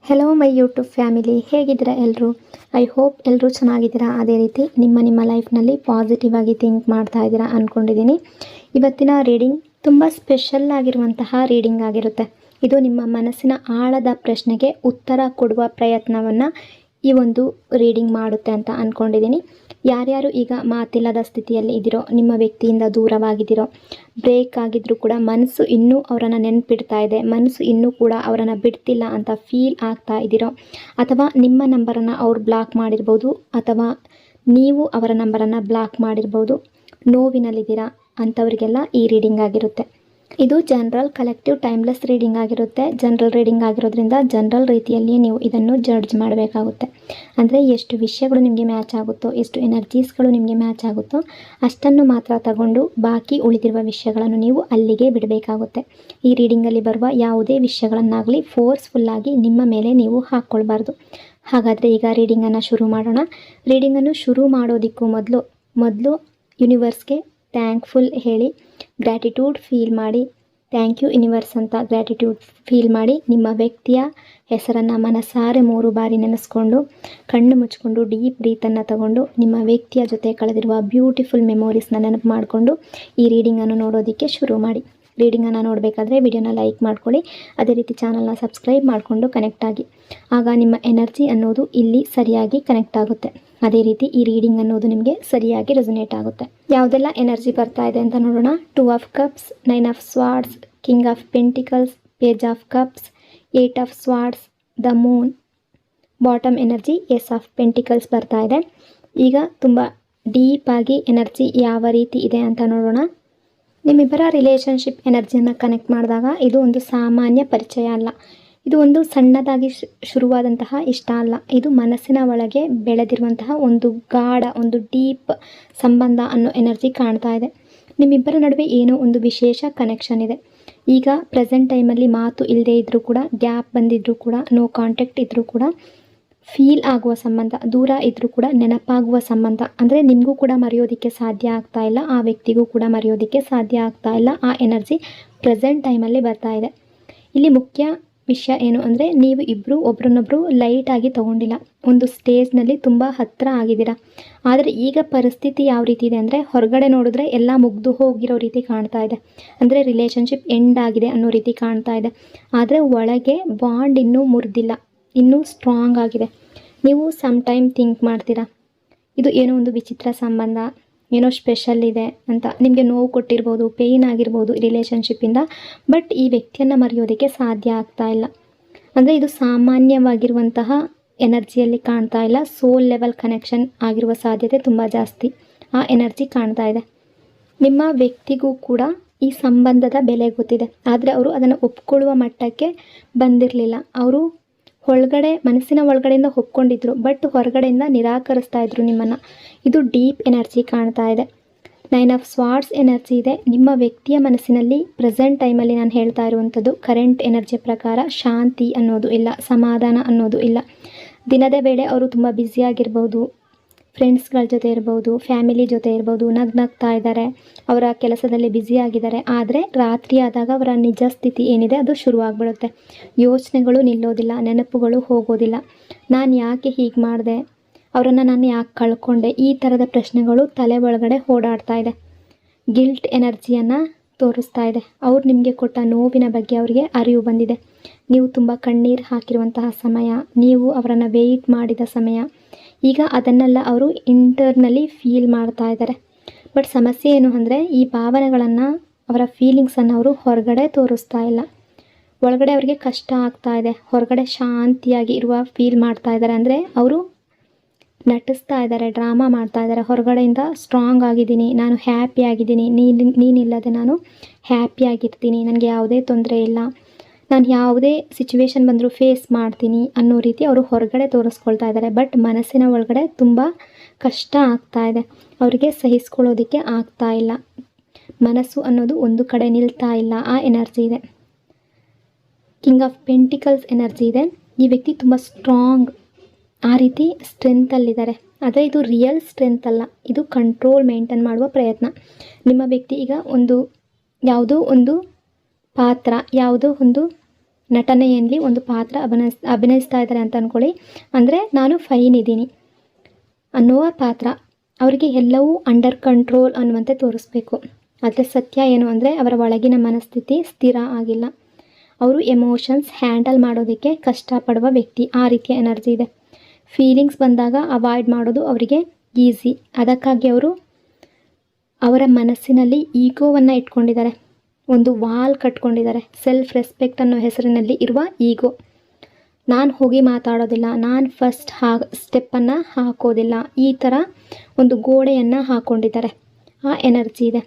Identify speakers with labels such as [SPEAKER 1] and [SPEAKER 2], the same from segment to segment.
[SPEAKER 1] Hello my YouTube family, ಹೇಗಿದ್ದೀರಾ ಎಲ್ಲರೂ? I hope ಎಲ್ಲರೂ ಚೆನ್ನಾಗಿದ್ದೀರಾ. ಅದೇ ರೀತಿ ನಿಮ್ಮ ಲೈಫ್ನಲ್ಲಿ ಪಾಸಿಟಿವ್ ಆಗಿ ಥಿಂಕ್ ಮಾಡ್ತಾ ಇದ್ದೀರಾ ಅಂದ್ಕೊಂಡಿದ್ದೀನಿ. ಇವತ್ತಿನ ರೀಡಿಂಗ್ ತುಂಬ ಸ್ಪೆಷಲ್ ಆಗಿರುವಂತಹ ರೀಡಿಂಗ್ ಆಗಿರುತ್ತೆ. ಇದು ನಿಮ್ಮ ಮನಸ್ಸಿನ ಆಳದ ಪ್ರಶ್ನೆಗೆ ಉತ್ತರ ಕೊಡುವ ಪ್ರಯತ್ನವನ್ನು ಈ ಒಂದು ರೀಡಿಂಗ್ ಮಾಡುತ್ತೆ ಅಂತ ಅಂದ್ಕೊಂಡಿದ್ದೀನಿ. ಯಾರ್ಯಾರು ಈಗ ಮಾತಿಲ್ಲದ ಸ್ಥಿತಿಯಲ್ಲಿ ಇದ್ದೀರೋ, ನಿಮ್ಮ ವ್ಯಕ್ತಿಯಿಂದ ದೂರವಾಗಿದ್ದೀರೋ, ಬ್ರೇಕ್ ಆಗಿದ್ರೂ ಕೂಡ ಮನಸ್ಸು ಇನ್ನೂ ಅವರನ್ನು ನೆನಪಿಡ್ತಾ ಇದೆ, ಮನಸ್ಸು ಇನ್ನೂ ಕೂಡ ಅವರನ್ನು ಬಿಡ್ತಿಲ್ಲ ಅಂತ ಫೀಲ್ ಆಗ್ತಾ ಇದ್ದೀರೋ, ಅಥವಾ ನಿಮ್ಮ ನಂಬರನ್ನು ಅವ್ರು ಬ್ಲಾಕ್ ಮಾಡಿರ್ಬೋದು, ಅಥವಾ ನೀವು ಅವರ ನಂಬರನ್ನು ಬ್ಲಾಕ್ ಮಾಡಿರ್ಬೋದು, ನೋವಿನಲ್ಲಿದ್ದೀರಾ ಅಂಥವರಿಗೆಲ್ಲ ಈ ರೀಡಿಂಗ್ ಆಗಿರುತ್ತೆ. ಇದು ಜನರಲ್ ಕಲೆಕ್ಟಿವ್ ಟೈಮ್ಲೆಸ್ ರೀಡಿಂಗ್ ಆಗಿರುತ್ತೆ. ಜನರಲ್ ರೀಡಿಂಗ್ ಆಗಿರೋದ್ರಿಂದ ಜನರಲ್ ರೀತಿಯಲ್ಲಿಯೇ ನೀವು ಇದನ್ನು ಜಡ್ಜ್ ಮಾಡಬೇಕಾಗುತ್ತೆ. ಅಂದರೆ ಎಷ್ಟು ವಿಷಯಗಳು ನಿಮಗೆ ಮ್ಯಾಚ್ ಆಗುತ್ತೋ, ಎಷ್ಟು ಎನರ್ಜೀಸ್ಗಳು ನಿಮಗೆ ಮ್ಯಾಚ್ ಆಗುತ್ತೋ ಅಷ್ಟನ್ನು ಮಾತ್ರ ತಗೊಂಡು ಬಾಕಿ ಉಳಿದಿರುವ ವಿಷಯಗಳನ್ನು ನೀವು ಅಲ್ಲಿಗೆ ಬಿಡಬೇಕಾಗುತ್ತೆ. ಈ ರೀಡಿಂಗಲ್ಲಿ ಬರುವ ಯಾವುದೇ ವಿಷಯಗಳನ್ನಾಗಲಿ ಫೋರ್ಸ್ಫುಲ್ಲಾಗಿ ನಿಮ್ಮ ಮೇಲೆ ನೀವು ಹಾಕ್ಕೊಳ್ಬಾರ್ದು. ಹಾಗಾದರೆ ಈಗ ರೀಡಿಂಗನ್ನು ಶುರು ಮಾಡೋಣ. ರೀಡಿಂಗನ್ನು ಶುರು ಮಾಡೋದಕ್ಕೂ ಮೊದಲು ಯೂನಿವರ್ಸ್ಗೆ ಥ್ಯಾಂಕ್ಫುಲ್ ಹೇಳಿ, ಗ್ರ್ಯಾಟಿಟ್ಯೂಡ್ ಫೀಲ್ ಮಾಡಿ. ಥ್ಯಾಂಕ್ ಯು ಯೂನಿವರ್ಸ್ ಅಂತ ಗ್ರ್ಯಾಟಿಟ್ಯೂಡ್ ಫೀಲ್ ಮಾಡಿ. ನಿಮ್ಮ ವ್ಯಕ್ತಿಯ ಹೆಸರನ್ನು ಮನಸಾರೆ 3 ಬಾರಿ ನೆನೆಸ್ಕೊಂಡು ಕಣ್ಣು ಮುಚ್ಕೊಂಡು ಡೀಪ್ ಬ್ರೀತನ್ನು ತಗೊಂಡು ನಿಮ್ಮ ವ್ಯಕ್ತಿಯ ಜೊತೆ ಕಳೆದಿರುವ ಬ್ಯೂಟಿಫುಲ್ ಮೆಮೊರೀಸ್ನ ನೆನಪು ಮಾಡಿಕೊಂಡು ಈ ರೀಡಿಂಗನ್ನು ನೋಡೋದಕ್ಕೆ ಶುರು ಮಾಡಿ. ರೀಡಿಂಗನ್ನು ನೋಡಬೇಕಾದ್ರೆ ವಿಡಿಯೋನ ಲೈಕ್ ಮಾಡ್ಕೊಳ್ಳಿ. ಅದೇ ರೀತಿ ಚಾನಲ್ನ ಸಬ್ಸ್ಕ್ರೈಬ್ ಮಾಡಿಕೊಂಡು ಕನೆಕ್ಟ್ ಆಗಿ. ಆಗ ನಿಮ್ಮ ಎನರ್ಜಿ ಅನ್ನೋದು ಇಲ್ಲಿ ಸರಿಯಾಗಿ ಕನೆಕ್ಟ್ ಆಗುತ್ತೆ. ಅದೇ ರೀತಿ ಈ ರೀಡಿಂಗ್ ಅನ್ನೋದು ನಿಮಗೆ ಸರಿಯಾಗಿ ರೆಸೊನೇಟ್ ಆಗುತ್ತೆ. ಯಾವುದೆಲ್ಲ ಎನರ್ಜಿ ಬರ್ತಾ ಇದೆ ಅಂತ ನೋಡೋಣ. 2 of cups, 9 of swords, king of pentacles, page of cups, 8 of swords, the moon. Bottom energy ace of pentacles ಬರ್ತಾ ಇದೆ. ಈಗ ತುಂಬ ಡೀಪಾಗಿ ಎನರ್ಜಿ ಯಾವ ರೀತಿ ಇದೆ ಅಂತ ನೋಡೋಣ. ನಿಮ್ಮಿಬ್ಬರ ರಿಲೇಷನ್ಶಿಪ್ ಎನರ್ಜಿಯನ್ನು ಕನೆಕ್ಟ್ ಮಾಡಿದಾಗ ಇದು ಒಂದು ಸಾಮಾನ್ಯ ಪರಿಚಯ ಅಲ್ಲ. ಇದು ಒಂದು ಸಣ್ಣದಾಗಿ ಶುರುವಾದಂತಹ ಇಷ್ಟ ಅಲ್ಲ. ಇದು ಮನಸ್ಸಿನ ಒಳಗೆ ಬೆಳೆದಿರುವಂತಹ ಒಂದು ಗಾಢ, ಒಂದು ಡೀಪ್ ಸಂಬಂಧ ಅನ್ನೋ ಎನರ್ಜಿ ಕಾಣ್ತಾ ಇದೆ. ನಿಮ್ಮಿಬ್ಬರ ನಡುವೆ ಏನೋ ಒಂದು ವಿಶೇಷ ಕನೆಕ್ಷನ್ ಇದೆ. ಈಗ ಪ್ರೆಸೆಂಟ್ ಟೈಮಲ್ಲಿ ಮಾತು ಇಲ್ಲದೆ ಇದ್ದರೂ ಕೂಡ, ಗ್ಯಾಪ್ ಬಂದಿದ್ದರೂ ಕೂಡ, ನೋ ಕಾಂಟ್ಯಾಕ್ಟ್ ಇದ್ದರೂ ಕೂಡ ಫೀಲ್ ಆಗುವ ಸಂಬಂಧ, ದೂರ ಇದ್ದರೂ ಕೂಡ ನೆನಪಾಗುವ ಸಂಬಂಧ. ಅಂದರೆ ನಿಮಗೂ ಕೂಡ ಮರೆಯೋದಕ್ಕೆ ಸಾಧ್ಯ ಆಗ್ತಾ ಇಲ್ಲ, ಆ ವ್ಯಕ್ತಿಗೂ ಕೂಡ ಮರೆಯೋದಕ್ಕೆ ಸಾಧ್ಯ ಆಗ್ತಾ ಇಲ್ಲ. ಆ ಎನರ್ಜಿ ಪ್ರೆಸೆಂಟ್ ಟೈಮಲ್ಲಿ ಬರ್ತಾ ಇದೆ. ಇಲ್ಲಿ ಮುಖ್ಯ ವಿಷಯ ಏನು ಅಂದರೆ, ನೀವು ಇಬ್ಬರು ಒಬ್ರನ್ನೊಬ್ಬರು ಲೈಟಾಗಿ ತೊಗೊಂಡಿಲ್ಲ. ಒಂದು ಸ್ಟೇಜ್ನಲ್ಲಿ ತುಂಬ ಹತ್ತಿರ ಆಗಿದ್ದೀರಾ. ಆದರೆ ಈಗ ಪರಿಸ್ಥಿತಿ ಯಾವ ರೀತಿ ಇದೆ ಅಂದರೆ, ಹೊರಗಡೆ ನೋಡಿದ್ರೆ ಎಲ್ಲ ಮುಗ್ದು ಹೋಗಿರೋ ರೀತಿ ಕಾಣ್ತಾ ಇದೆ. ಅಂದರೆ ರಿಲೇಷನ್ಶಿಪ್ ಎಂಡ್ ಆಗಿದೆ ಅನ್ನೋ ರೀತಿ ಕಾಣ್ತಾ ಇದೆ. ಆದರೆ ಒಳಗೆ ಬಾಂಡ್ ಇನ್ನೂ ಮುರಿದಿಲ್ಲ, ಇನ್ನೂ ಸ್ಟ್ರಾಂಗ್ ಆಗಿದೆ. ನೀವು ಸಮ್ ಟೈಮ್ ಥಿಂಕ್ ಮಾಡ್ತೀರಾ, ಇದು ಏನೋ ಒಂದು ವಿಚಿತ್ರ ಸಂಬಂಧ, ಏನೋ ಸ್ಪೆಷಲ್ ಇದೆ ಅಂತ. ನಿಮಗೆ ನೋವು ಕೊಟ್ಟಿರ್ಬೋದು, ಪೇಯ್ನ್ ಆಗಿರ್ಬೋದು ರಿಲೇಷನ್ಶಿಪ್ಪಿಂದ. ಬಟ್ ಈ ವ್ಯಕ್ತಿಯನ್ನು ಮರೆಯೋದಕ್ಕೆ ಸಾಧ್ಯ ಆಗ್ತಾ ಇಲ್ಲ. ಅಂದರೆ ಇದು ಸಾಮಾನ್ಯವಾಗಿರುವಂತಹ ಎನರ್ಜಿಯಲ್ಲಿ ಕಾಣ್ತಾ ಇಲ್ಲ. ಸೋಲ್ ಲೆವೆಲ್ ಕನೆಕ್ಷನ್ ಆಗಿರುವ ಸಾಧ್ಯತೆ ತುಂಬ ಜಾಸ್ತಿ ಆ ಎನರ್ಜಿ ಕಾಣ್ತಾ ಇದೆ. ನಿಮ್ಮ ವ್ಯಕ್ತಿಗೂ ಕೂಡ ಈ ಸಂಬಂಧದ ಬೆಲೆ ಗೊತ್ತಿದೆ. ಆದರೆ ಅವರು ಅದನ್ನು ಒಪ್ಕೊಳ್ಳುವ ಮಟ್ಟಕ್ಕೆ ಬಂದಿರಲಿಲ್ಲ. ಅವರು ಮನಸ್ಸಿನ ಒಳಗಡೆಯಿಂದ ಒಪ್ಕೊಂಡಿದ್ರು, ಬಟ್ ಹೊರಗಡೆಯಿಂದ ನಿರಾಕರಿಸ್ತಾ ಇದ್ರು ನಿಮ್ಮನ್ನು. ಇದು ಡೀಪ್ ಎನರ್ಜಿ ಕಾಣ್ತಾ ಇದೆ. 9 ಆಫ್ ಸ್ವಾರ್ಡ್ಸ್ ಎನರ್ಜಿ ಇದೆ. ನಿಮ್ಮ ವ್ಯಕ್ತಿಯ ಮನಸ್ಸಿನಲ್ಲಿ ಪ್ರೆಸೆಂಟ್ ಟೈಮಲ್ಲಿ ನಾನು ಹೇಳ್ತಾ ಇರುವಂಥದ್ದು ಕರೆಂಟ್ ಎನರ್ಜಿ ಪ್ರಕಾರ ಶಾಂತಿ ಅನ್ನೋದು ಇಲ್ಲ, ಸಮಾಧಾನ ಅನ್ನೋದು ಇಲ್ಲ. ದಿನದ ವೇಳೆ ಅವರು ತುಂಬ ಬ್ಯುಸಿಯಾಗಿರ್ಬೋದು, ಫ್ರೆಂಡ್ಸ್ಗಳ ಜೊತೆ ಇರ್ಬೋದು, ಫ್ಯಾಮಿಲಿ ಜೊತೆ ಇರ್ಬೋದು, ನಗ್ನಗ್ತಾ ಇದ್ದಾರೆ, ಅವರ ಕೆಲಸದಲ್ಲಿ ಬ್ಯುಸಿಯಾಗಿದ್ದಾರೆ. ಆದರೆ ರಾತ್ರಿ ಆದಾಗ ಅವರ ನಿಜ ಸ್ಥಿತಿ ಏನಿದೆ ಅದು ಶುರುವಾಗ್ಬಿಡುತ್ತೆ. ಯೋಚನೆಗಳು ನಿಲ್ಲೋದಿಲ್ಲ, ನೆನಪುಗಳು ಹೋಗೋದಿಲ್ಲ. ನಾನು ಯಾಕೆ ಹೀಗೆ ಮಾಡಿದೆ, ಅವರನ್ನು ನಾನು ಯಾಕೆ ಕಳ್ಕೊಂಡೆ, ಈ ಥರದ ಪ್ರಶ್ನೆಗಳು ತಲೆ ಒಳಗಡೆ ಓಡಾಡ್ತಾ ಇದೆ. ಗಿಲ್ಟ್ ಎನರ್ಜಿಯನ್ನು ತೋರಿಸ್ತಾ ಇದೆ. ಅವ್ರು ನಿಮಗೆ ಕೊಟ್ಟ ನೋವಿನ ಬಗ್ಗೆ ಅವರಿಗೆ ಅರಿವು ಬಂದಿದೆ. ನೀವು ತುಂಬ ಕಣ್ಣೀರು ಹಾಕಿರುವಂತಹ ಸಮಯ, ನೀವು ಅವರನ್ನು ವೆಯ್ಟ್ ಮಾಡಿದ ಸಮಯ, ಈಗ ಅದನ್ನೆಲ್ಲ ಅವರು ಇಂಟರ್ನಲಿ ಫೀಲ್ ಮಾಡ್ತಾ ಇದ್ದಾರೆ. ಬಟ್ ಸಮಸ್ಯೆ ಏನು ಅಂದರೆ, ಈ ಭಾವನೆಗಳನ್ನು, ಅವರ ಫೀಲಿಂಗ್ಸನ್ನು ಅವರು ಹೊರಗಡೆ ತೋರಿಸ್ತಾ ಇಲ್ಲ. ಒಳಗಡೆ ಅವರಿಗೆ ಕಷ್ಟ ಆಗ್ತಾ ಇದೆ, ಹೊರಗಡೆ ಶಾಂತಿಯಾಗಿ ಇರುವ ಫೀಲ್ ಮಾಡ್ತಾ ಇದ್ದಾರೆ. ಅಂದರೆ ಅವರು ನಟಿಸ್ತಾ ಇದ್ದಾರೆ, ಡ್ರಾಮಾ ಮಾಡ್ತಾ ಇದ್ದಾರೆ. ಹೊರಗಡೆಯಿಂದ ಸ್ಟ್ರಾಂಗ್ ಆಗಿದ್ದೀನಿ, ನಾನು ಹ್ಯಾಪಿ ಆಗಿದ್ದೀನಿ, ನೀನಿಲ್ಲದೆ ನಾನು ಹ್ಯಾಪಿಯಾಗಿರ್ತೀನಿ, ನನಗೆ ಯಾವುದೇ ತೊಂದರೆ ಇಲ್ಲ, ನಾನು ಯಾವುದೇ ಸಿಚುವೇಶನ್ ಬಂದರೂ ಫೇಸ್ ಮಾಡ್ತೀನಿ ಅನ್ನೋ ರೀತಿ ಅವರು ಹೊರಗಡೆ ತೋರಿಸ್ಕೊಳ್ತಾ ಇದ್ದಾರೆ. ಬಟ್ ಮನಸ್ಸಿನ ಒಳಗಡೆ ತುಂಬ ಕಷ್ಟ ಆಗ್ತಾ ಇದೆ. ಅವರಿಗೆ ಸಹಿಸ್ಕೊಳ್ಳೋದಕ್ಕೆ ಆಗ್ತಾ ಇಲ್ಲ. ಮನಸ್ಸು ಅನ್ನೋದು ಒಂದು ಕಡೆ ನಿಲ್ತಾ ಇಲ್ಲ. ಆ ಎನರ್ಜಿ ಇದೆ. ಕಿಂಗ್ ಆಫ್ ಪೆಂಟಿಕಲ್ಸ್ ಎನರ್ಜಿ ಇದೆ. ಈ ವ್ಯಕ್ತಿ ತುಂಬ ಸ್ಟ್ರಾಂಗ್, ಆ ರೀತಿ ಸ್ಟ್ರೆಂತಲ್ಲಿದ್ದಾರೆ. ಆದರೆ ಇದು ರಿಯಲ್ ಸ್ಟ್ರೆಂತ್ ಅಲ್ಲ, ಇದು ಕಂಟ್ರೋಲ್ ಮೇಂಟೈನ್ ಮಾಡುವ ಪ್ರಯತ್ನ. ನಿಮ್ಮ ವ್ಯಕ್ತಿ ಈಗ ಯಾವುದೋ ಒಂದು ಪಾತ್ರ, ಯಾವುದೋ ಒಂದು ನಟನೆಯಲ್ಲಿ ಒಂದು ಪಾತ್ರ ಅಭಿನಯಿಸ್ತಾ ಇದ್ದಾರೆ ಅಂತ ಅಂದ್ಕೊಳ್ಳಿ. ಅಂದರೆ ನಾನು ಫೈನ್ ಇದ್ದೀನಿ ಅನ್ನುವ ಪಾತ್ರ. ಅವರಿಗೆ ಎಲ್ಲವೂ ಅಂಡರ್ ಕಂಟ್ರೋಲ್ ಅನ್ನುವಂತೆ ತೋರಿಸ್ಬೇಕು. ಆದರೆ ಸತ್ಯ ಏನು ಅಂದರೆ ಅವರ ಒಳಗಿನ ಮನಸ್ಥಿತಿ ಸ್ಥಿರ ಆಗಿಲ್ಲ. ಅವರು ಎಮೋಷನ್ಸ್ ಹ್ಯಾಂಡಲ್ ಮಾಡೋದಕ್ಕೆ ಕಷ್ಟಪಡುವ ವ್ಯಕ್ತಿ. ಆ ರೀತಿಯ ಎನರ್ಜಿ ಇದೆ. ಫೀಲಿಂಗ್ಸ್ ಬಂದಾಗ ಅವಾಯ್ಡ್ ಮಾಡೋದು ಅವರಿಗೆ ಈಸಿ. ಅದಕ್ಕಾಗಿ ಅವರು ಅವರ ಮನಸ್ಸಿನಲ್ಲಿ ಈಗೋವನ್ನು ಇಟ್ಕೊಂಡಿದ್ದಾರೆ. ಒಂದು ವಾಲ್ ಕಟ್ಕೊಂಡಿದ್ದಾರೆ. ಸೆಲ್ಫ್ ರೆಸ್ಪೆಕ್ಟ್ ಅನ್ನೋ ಹೆಸರಿನಲ್ಲಿ ಇರುವ ಈಗೋ. ನಾನು ಹೋಗಿ ಮಾತಾಡೋದಿಲ್ಲ, ನಾನು ಫಸ್ಟ್ ಸ್ಟೆಪ್ಪನ್ನು ಹಾಕೋದಿಲ್ಲ, ಈ ಥರ ಒಂದು ಗೋಡೆಯನ್ನು ಹಾಕ್ಕೊಂಡಿದ್ದಾರೆ. ಆ ಎನರ್ಜಿ ಇದೆ.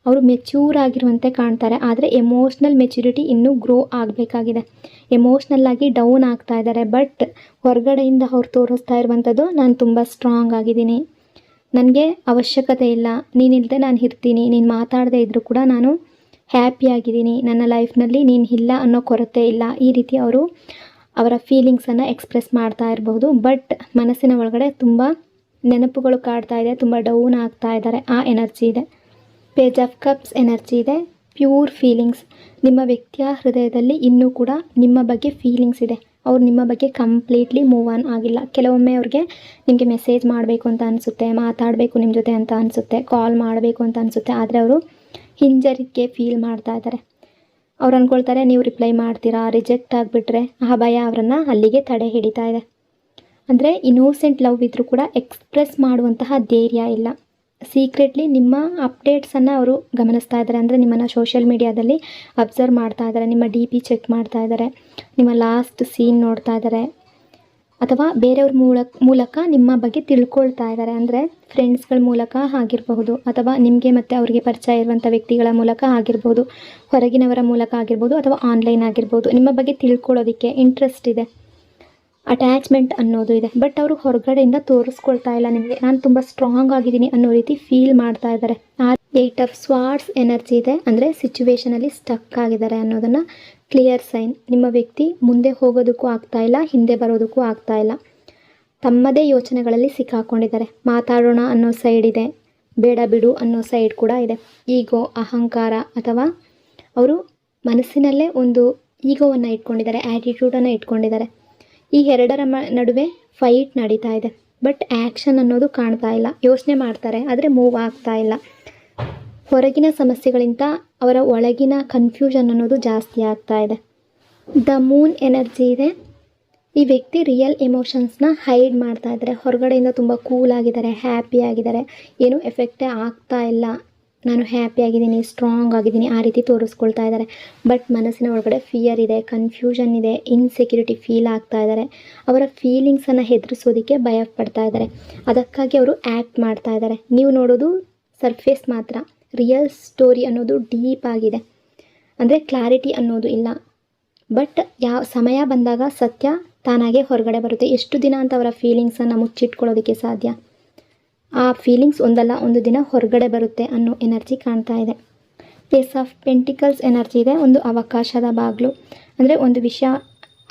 [SPEAKER 1] ಅವರು ಮೆಚ್ಯೂರ್ ಆಗಿರುವಂತೆ ಕಾಣ್ತಾರೆ. ಆದರೆ ಎಮೋಷ್ನಲ್ ಮೆಚ್ಯೂರಿಟಿ ಇನ್ನೂ ಗ್ರೋ ಆಗಬೇಕಾಗಿದೆ. ಎಮೋಷ್ನಲ್ಲಾಗಿ ಡೌನ್ ಆಗ್ತಾ ಇದ್ದಾರೆ. ಬಟ್ ಹೊರಗಡೆಯಿಂದ ಅವ್ರು ತೋರಿಸ್ತಾ ಇರುವಂಥದ್ದು, ನಾನು ತುಂಬ ಸ್ಟ್ರಾಂಗ್ ಆಗಿದ್ದೀನಿ, ನನಗೆ ಅವಶ್ಯಕತೆ ಇಲ್ಲ, ನೀನಿಲ್ಲದೆ ನಾನು ಇರ್ತೀನಿ, ನೀನು ಮಾತಾಡದೇ ಇದ್ದರೂ ಕೂಡ ನಾನು ಹ್ಯಾಪಿಯಾಗಿದ್ದೀನಿ, ನನ್ನ ಲೈಫ್ನಲ್ಲಿ ನೀನು ಇಲ್ಲ ಅನ್ನೋ ಕೊರತೆ ಇಲ್ಲ. ಈ ರೀತಿ ಅವರು ಅವರ ಫೀಲಿಂಗ್ಸನ್ನು ಎಕ್ಸ್ಪ್ರೆಸ್ ಮಾಡ್ತಾ ಇರಬಹುದು. ಬಟ್ ಮನಸ್ಸಿನ ಒಳಗಡೆ ತುಂಬ ನೆನಪುಗಳು ಕಾಡ್ತಾ ಇದೆ, ತುಂಬ ಡೌನ್ ಆಗ್ತಾ ಇದ್ದಾರೆ. ಆ ಎನರ್ಜಿ ಇದೆ. ಪೇಜ್ ಆಫ್ ಕಪ್ಸ್ ಎನರ್ಜಿ ಇದೆ. Pure feelings. ನಿಮ್ಮ ವ್ಯಕ್ತಿಯ ಹೃದಯದಲ್ಲಿ ಇನ್ನೂ ಕೂಡ ನಿಮ್ಮ ಬಗ್ಗೆ ಫೀಲಿಂಗ್ಸ್ ಇದೆ. ಅವ್ರು ನಿಮ್ಮ ಬಗ್ಗೆ ಕಂಪ್ಲೀಟ್ಲಿ ಮೂವ್ ಆನ್ ಆಗಿಲ್ಲ. ಕೆಲವೊಮ್ಮೆ ಅವ್ರಿಗೆ ನಿಮಗೆ ಮೆಸೇಜ್ ಮಾಡಬೇಕು ಅಂತ ಅನಿಸುತ್ತೆ, ಮಾತಾಡಬೇಕು ನಿಮ್ಮ ಜೊತೆ ಅಂತ ಅನಿಸುತ್ತೆ, ಕಾಲ್ ಮಾಡಬೇಕು ಅಂತ ಅನಿಸುತ್ತೆ. ಆದರೆ ಅವರು ಹಿಂಜರಿಕೆ ಫೀಲ್ ಮಾಡ್ತಾ ಇದ್ದಾರೆ. ಅವ್ರು ಅಂದ್ಕೊಳ್ತಾರೆ ನೀವು ರಿಪ್ಲೈ ಮಾಡ್ತೀರಾ, ರಿಜೆಕ್ಟ್ ಆಗಿಬಿಟ್ರೆ ಆ ಭಯ ಅವರನ್ನು ಅಲ್ಲಿಗೆ ತಡೆ ಹಿಡಿತಾ ಇದೆ. ಅಂದರೆ ಇನ್ನೋಸೆಂಟ್ ಲವ್ ಇದ್ದರೂ ಕೂಡ ಎಕ್ಸ್ಪ್ರೆಸ್ ಮಾಡುವಂತಹ ಧೈರ್ಯ ಇಲ್ಲ. ಸೀಕ್ರೆಟ್ಲಿ ನಿಮ್ಮ ಅಪ್ಡೇಟ್ಸನ್ನು ಅವರು ಗಮನಿಸ್ತಾ ಇದ್ದಾರೆ. ಅಂದರೆ ನಿಮ್ಮನ್ನು ಸೋಷಿಯಲ್ ಮೀಡಿಯಾದಲ್ಲಿ ಅಬ್ಸರ್ವ್ ಮಾಡ್ತಾ ಇದ್ದಾರೆ, ನಿಮ್ಮ DP ಚೆಕ್ ಮಾಡ್ತಾ ಇದ್ದಾರೆ, ನಿಮ್ಮ ಲಾಸ್ಟ್ ಸೀನ್ ನೋಡ್ತಾ ಇದ್ದಾರೆ, ಅಥವಾ ಬೇರೆಯವ್ರ ಮೂಲಕ ನಿಮ್ಮ ಬಗ್ಗೆ ತಿಳ್ಕೊಳ್ತಾ ಇದ್ದಾರೆ. ಅಂದರೆ ಫ್ರೆಂಡ್ಸ್ಗಳ ಮೂಲಕ ಆಗಿರಬಹುದು, ಅಥವಾ ನಿಮಗೆ ಮತ್ತು ಅವರಿಗೆ ಪರಿಚಯ ಇರುವಂಥ ವ್ಯಕ್ತಿಗಳ ಮೂಲಕ ಆಗಿರ್ಬೋದು, ಹೊರಗಿನವರ ಮೂಲಕ ಆಗಿರ್ಬೋದು, ಅಥವಾ ಆನ್ಲೈನ್ ಆಗಿರ್ಬೋದು. ನಿಮ್ಮ ಬಗ್ಗೆ ತಿಳ್ಕೊಳ್ಳೋದಕ್ಕೆ ಇಂಟ್ರೆಸ್ಟ್ ಇದೆ, ಅಟ್ಯಾಚ್ಮೆಂಟ್ ಅನ್ನೋದು ಇದೆ. ಬಟ್ ಅವರು ಹೊರಗಡೆಯಿಂದ ತೋರಿಸ್ಕೊಳ್ತಾ ಇಲ್ಲ ನಿಮಗೆ, ನಾನು ತುಂಬ ಸ್ಟ್ರಾಂಗ್ ಆಗಿದ್ದೀನಿ ಅನ್ನೋ ರೀತಿ ಫೀಲ್ ಮಾಡ್ತಾ ಇದ್ದಾರೆ. ಆ 8 ಆಫ್ ಸ್ವಾರ್ಡ್ಸ್ ಎನರ್ಜಿ ಇದೆ. ಅಂದರೆ ಸಿಚುವೇಷನಲ್ಲಿ ಸ್ಟಕ್ ಆಗಿದ್ದಾರೆ ಅನ್ನೋದನ್ನು ಕ್ಲಿಯರ್ ಸೈನ್. ನಿಮ್ಮ ವ್ಯಕ್ತಿ ಮುಂದೆ ಹೋಗೋದಕ್ಕೂ ಆಗ್ತಾ ಇಲ್ಲ, ಹಿಂದೆ ಬರೋದಕ್ಕೂ ಆಗ್ತಾ ಇಲ್ಲ. ತಮ್ಮದೇ ಯೋಚನೆಗಳಲ್ಲಿ ಸಿಕ್ಕಾಕೊಂಡಿದ್ದಾರೆ. ಮಾತಾಡೋಣ ಅನ್ನೋ ಸೈಡ್ ಇದೆ, ಬೇಡ ಬಿಡು ಅನ್ನೋ ಸೈಡ್ ಕೂಡ ಇದೆ. ಈಗೋ, ಅಹಂಕಾರ, ಅಥವಾ ಅವರು ಮನಸ್ಸಿನಲ್ಲೇ ಒಂದು ಈಗೋವನ್ನು ಇಟ್ಕೊಂಡಿದ್ದಾರೆ, ಆ್ಯಟಿಟ್ಯೂಡನ್ನು ಇಟ್ಕೊಂಡಿದ್ದಾರೆ. ಈ ಎರಡರ ನಡುವೆ ಫೈಟ್ ನಡೀತಾ ಇದೆ. ಬಟ್ ಆ್ಯಕ್ಷನ್ ಅನ್ನೋದು ಕಾಣ್ತಾ ಇಲ್ಲ. ಯೋಚನೆ ಮಾಡ್ತಾರೆ, ಆದರೆ ಮೂವ್ ಆಗ್ತಾ ಇಲ್ಲ. ಹೊರಗಿನ ಸಮಸ್ಯೆಗಳಿಂದ ಅವರ ಒಳಗಿನ ಕನ್ಫ್ಯೂಷನ್ ಅನ್ನೋದು ಜಾಸ್ತಿ ಆಗ್ತಾ ಇದೆ. ದ ಮೂನ್ ಎನರ್ಜಿ ಇದೆ. ಈ ವ್ಯಕ್ತಿ ರಿಯಲ್ ಎಮೋಷನ್ಸ್ನ ಹೈಡ್ ಮಾಡ್ತಾ ಇದ್ದಾರೆ. ಹೊರಗಡೆಯಿಂದ ತುಂಬ ಕೂಲ್ ಆಗಿದ್ದಾರೆ, ಹ್ಯಾಪಿ ಆಗಿದ್ದಾರೆ, ಏನೂ ಎಫೆಕ್ಟೇ ಆಗ್ತಾ ಇಲ್ಲ, ನಾನು ಹ್ಯಾಪಿ ಆಗಿದ್ದೀನಿ, ಸ್ಟ್ರಾಂಗ್ ಆಗಿದ್ದೀನಿ, ಆ ರೀತಿ ತೋರಿಸ್ಕೊಳ್ತಾ ಇದ್ದಾರೆ. ಬಟ್ ಮನಸ್ಸಿನ ಒಳಗಡೆ ಫಿಯರ್ ಇದೆ, ಕನ್ಫ್ಯೂಷನ್ ಇದೆ, ಇನ್ಸೆಕ್ಯೂರಿಟಿ ಫೀಲ್ ಆಗ್ತಾ ಇದ್ದಾರೆ. ಅವರ ಫೀಲಿಂಗ್ಸನ್ನು ಹೆದರಿಸೋದಕ್ಕೆ ಭಯ ಪಡ್ತಾ ಇದ್ದಾರೆ. ಅದಕ್ಕಾಗಿ ಅವರು ಆ್ಯಕ್ಟ್ ಮಾಡ್ತಾ ಇದ್ದಾರೆ. ನೀವು ನೋಡೋದು ಸರ್ಫೇಸ್ ಮಾತ್ರ. ರಿಯಲ್ ಸ್ಟೋರಿ ಅನ್ನೋದು ಡೀಪ್ ಆಗಿದೆ. ಅಂದರೆ ಕ್ಲಾರಿಟಿ ಅನ್ನೋದು ಇಲ್ಲ. ಬಟ್ ಸಮಯ ಬಂದಾಗ ಸತ್ಯ ತಾನಾಗೆ ಹೊರಗಡೆ ಬರುತ್ತೆ. ಎಷ್ಟು ದಿನ ಅಂತ ಅವರ ಫೀಲಿಂಗ್ಸನ್ನು ಮುಚ್ಚಿಟ್ಕೊಳ್ಳೋದಕ್ಕೆ ಸಾಧ್ಯ? ಆ ಫೀಲಿಂಗ್ಸ್ ಒಂದಲ್ಲ ಒಂದು ದಿನ ಹೊರಗಡೆ ಬರುತ್ತೆ ಅನ್ನೋ ಎನರ್ಜಿ ಕಾಣ್ತಾ ಇದೆ. ಏಸ್ ಆಫ್ ಪೆಂಟಿಕಲ್ಸ್ ಎನರ್ಜಿ ಇದೆ. ಒಂದು ಅವಕಾಶದ ಬಾಗಿಲು. ಅಂದರೆ ಒಂದು ವಿಷಯ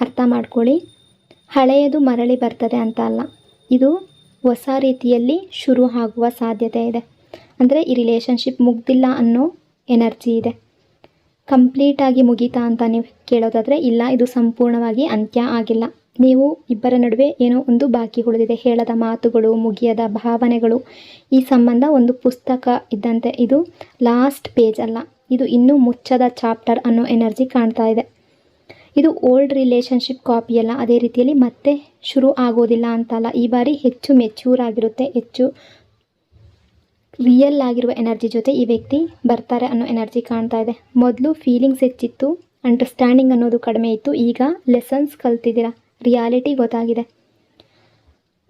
[SPEAKER 1] ಅರ್ಥ ಮಾಡ್ಕೊಳ್ಳಿ, ಹಳೆಯದು ಮರಳಿ ಬರ್ತದೆ ಅಂತ ಅಲ್ಲ, ಇದು ಹೊಸ ರೀತಿಯಲ್ಲಿ ಶುರು ಆಗುವ ಸಾಧ್ಯತೆ ಇದೆ. ಅಂದರೆ ಈ ರಿಲೇಷನ್ಶಿಪ್ ಮುಗ್ದಿಲ್ಲ ಅನ್ನೋ ಎನರ್ಜಿ ಇದೆ. ಕಂಪ್ಲೀಟಾಗಿ ಮುಗೀತಾ ಅಂತ ನೀವು ಕೇಳೋದಾದರೆ ಇಲ್ಲ, ಇದು ಸಂಪೂರ್ಣವಾಗಿ ಅಂತ್ಯ ಆಗಿಲ್ಲ. ನೀವು ಇಬ್ಬರ ನಡುವೆ ಏನೋ ಒಂದು ಬಾಕಿ ಉಳಿದಿದೆ. ಹೇಳದ ಮಾತುಗಳು, ಮುಗಿಯದ ಭಾವನೆಗಳು. ಈ ಸಂಬಂಧ ಒಂದು ಪುಸ್ತಕ ಇದ್ದಂತೆ. ಇದು ಲಾಸ್ಟ್ ಪೇಜ್ ಅಲ್ಲ, ಇದು ಇನ್ನೂ ಮುಚ್ಚದ ಚಾಪ್ಟರ್ ಅನ್ನೋ ಎನರ್ಜಿ ಕಾಣ್ತಾ ಇದೆ. ಇದು ಓಲ್ಡ್ ರಿಲೇಷನ್ಶಿಪ್ ಕಾಪಿ ಅಲ್ಲ, ಅದೇ ರೀತಿಯಲ್ಲಿ ಮತ್ತೆ ಶುರು ಆಗೋದಿಲ್ಲ ಅಂತಲ್ಲ. ಈ ಬಾರಿ ಹೆಚ್ಚು ಮೆಚ್ಯೂರ್ ಆಗಿರುತ್ತೆ, ಹೆಚ್ಚು ರಿಯಲ್ ಆಗಿರುವ ಎನರ್ಜಿ ಜೊತೆ ಈ ವ್ಯಕ್ತಿ ಬರ್ತಾರೆ ಅನ್ನೋ ಎನರ್ಜಿ ಕಾಣ್ತಾ ಇದೆ. ಮೊದಲು ಫೀಲಿಂಗ್ಸ್ ಹೆಚ್ಚಿತ್ತು, ಅಂಡರ್ಸ್ಟ್ಯಾಂಡಿಂಗ್ ಅನ್ನೋದು ಕಡಿಮೆ ಇತ್ತು. ಈಗ ಲೆಸನ್ಸ್ ಕಲ್ತಿದ್ದೀರಾ, ರಿಯಾಲಿಟಿ ಗೊತ್ತಾಗಿದೆ.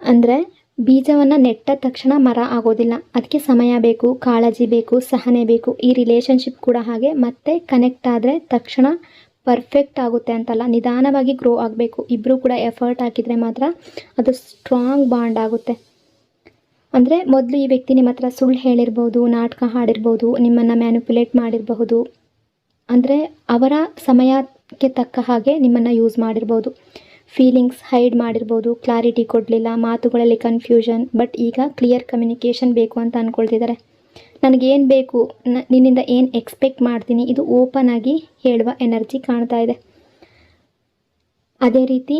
[SPEAKER 1] ಅಂದರೆ ಬೀಜವನ್ನು ನೆಟ್ಟ ತಕ್ಷಣ ಮರ ಆಗೋದಿಲ್ಲ, ಅದಕ್ಕೆ ಸಮಯ ಬೇಕು, ಕಾಳಜಿ ಬೇಕು, ಸಹನೆ ಬೇಕು. ಈ ರಿಲೇಷನ್ಶಿಪ್ ಕೂಡ ಹಾಗೆ. ಮತ್ತೆ ಕನೆಕ್ಟ್ ಆದರೆ ತಕ್ಷಣ ಪರ್ಫೆಕ್ಟ್ ಆಗುತ್ತೆ ಅಂತಲ್ಲ, ನಿಧಾನವಾಗಿ ಗ್ರೋ ಆಗಬೇಕು. ಇಬ್ಬರು ಕೂಡ ಎಫರ್ಟ್ ಹಾಕಿದರೆ ಮಾತ್ರ ಅದು ಸ್ಟ್ರಾಂಗ್ ಬಾಂಡ್ ಆಗುತ್ತೆ. ಅಂದರೆ ಮೊದಲು ಈ ವ್ಯಕ್ತಿ ನಿಮ್ಮ ಹತ್ರ ಸುಳ್ಳು ಹೇಳಿರ್ಬೋದು, ನಾಟಕ ಹಾಡಿರ್ಬೋದು, ನಿಮ್ಮನ್ನು ಮ್ಯಾನಿಪ್ಯುಲೇಟ್ ಮಾಡಿರಬಹುದು. ಅಂದರೆ ಅವರ ಸಮಯಕ್ಕೆ ತಕ್ಕ ಹಾಗೆ ನಿಮ್ಮನ್ನು ಯೂಸ್ ಮಾಡಿರ್ಬೋದು. ಫೀಲಿಂಗ್ಸ್ ಹೈಡ್ ಮಾಡಿರ್ಬೋದು, ಕ್ಲಾರಿಟಿ ಕೊಡಲಿಲ್ಲ, ಮಾತುಗಳಲ್ಲಿ ಕನ್ಫ್ಯೂಷನ್. ಬಟ್ ಈಗ ಕ್ಲಿಯರ್ ಕಮ್ಯುನಿಕೇಷನ್ ಬೇಕು ಅಂತ ಅಂದ್ಕೊಳ್ತಿದ್ದಾರೆ. ನನಗೇನು ಬೇಕು, ನಿನ್ನಿಂದ ಏನು ಎಕ್ಸ್ಪೆಕ್ಟ್ ಮಾಡ್ತೀನಿ, ಇದು ಓಪನ್ ಆಗಿ ಹೇಳುವ ಎನರ್ಜಿ ಕಾಣ್ತಾ ಇದೆ. ಅದೇ ರೀತಿ